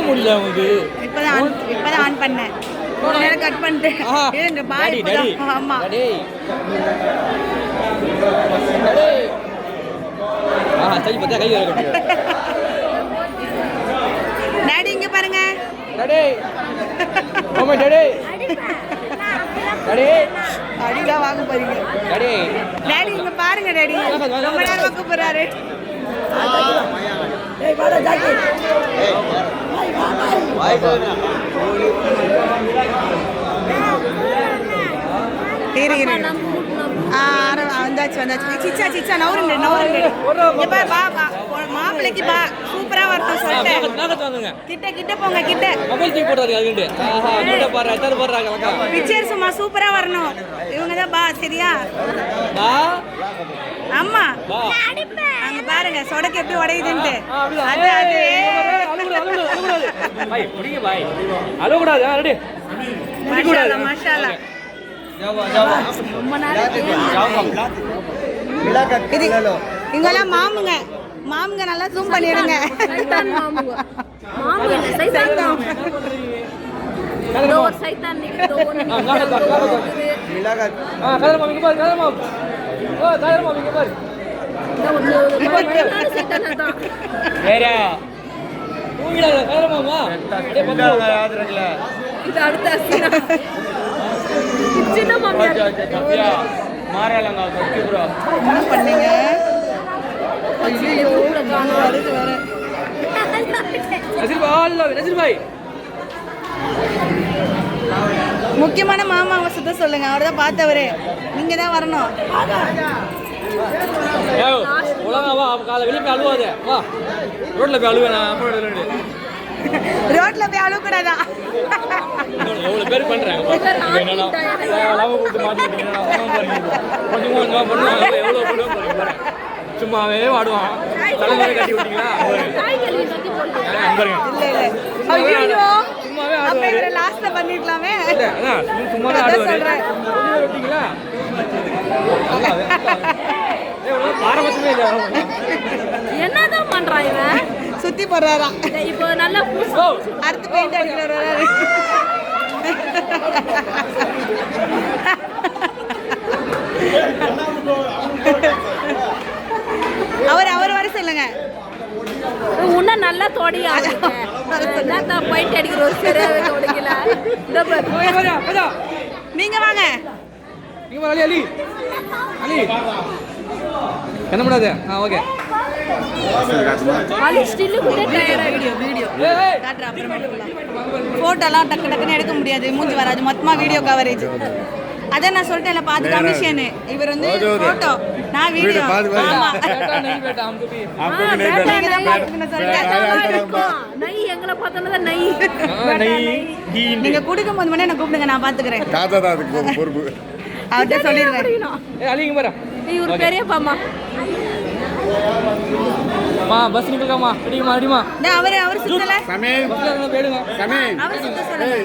முடியல உங்களுக்கு? இப்பதான் ஆன் பண்ணேன். ஒரு நேரம் கட் பண்ணிட்டு இருங்க பாய். ஆமா சரி பத்தா கை டாடி இங்க பாருங்க. டாடி ஓமா டாடி டாடி அடிலாம் வாங்க போறீங்க. டாடி டாடி இங்க பாருங்க டாடி. ரொம்ப நேரமா கூப்பிடுறாரு. ஏய் வாடா ஜாக்கி. ஏய் வாய் போடா. இரு வந்தாச்சு. சிச்சா நவுருங்க. இங்க பா மாப்பிளைக்கு பா சூப்பரா வரணும் சொல்லிட்டேன். கிட்ட போங்க கிட்ட. மொபைல் தூக்கி போடுறாங்க அதுண்டு. ஆஹா கிட்ட பாரு அத்தர் போடுறாங்க லக்கா. பிக்சர் சும்மா சூப்பரா வரணும். இவங்க தான் பா சரியா? பா அம்மா பா அங்க பாருங்க சொடக்கு எப்படி உடையுதுன்னு. அது அழுகுறாது. பை புடிங்க பை. அழுகுறாது. ரெடி. மாஷாஅல்லா. இங்கெல்லாம் மாமுங்க நல்லா ஜூம் பண்ணிடுங்க. முக்கியமான மாமாவை சுத்த சொல்லுங்க. அவர் தான் பார்த்தவரு. நீங்க தான் வரணும். ரோட்ல போய் அழுவ கூடாதா? சும்மாவே வாடுவான். தலைமுறை கட்டி விட்டீங்களா? லாஸ்ட்ல பண்ணிருக்கலாமே. சும்மாவே ஆடுவாரு. விட்டீங்களா? பாரபட்சமே இல்ல. என்னதான் பண்றான் இவன்? சுத்தி போடுறாரா? இப்போ நல்லா அடுத்து பெயிண்ட் அடிக்கிறாரு. அவர் வர சொல்லுங்க. உன்ன நல்லா தொடையா என்ன பெயிண்ட் அடிக்கிற ஒரு சரியா தொடைக்கல. நீங்க வாங்க. அலி என்ன பண்ணாது? ஓகே அலி ஸ்டில் கூட டயர் வீடியோ காட்றா. போட்டோலாம் டக்குன்னு எடுக்க முடியாது. மூஞ்சி வராது. மொத்தமா வீடியோ கவரேஜ். அதான் நான் சொல்லிட்டேன்ல பாத்து கமிஷன். இவர் வந்து போட்டோ நான் வீடியோ. ஆமா நை எங்களை பார்த்தா நை. நீங்க குடுக்கும் போது மட்டும் என்ன கூப்பிடுங்க. நான் பாத்துக்கிறேன். தாத்தா தான் அதுக்கு பொறுப்பு. அவர்கிட்ட சொல்லிடுறேன். அலிங்க பாரு. இவர் பெரியப்பாமா. பஸ் நிக்கலாமா? அடிமா. அவர் சுத்தல. சமே. பஸ்ல போயிடுங்க. சமே. அவர் சுத்த சொல்லுங்க.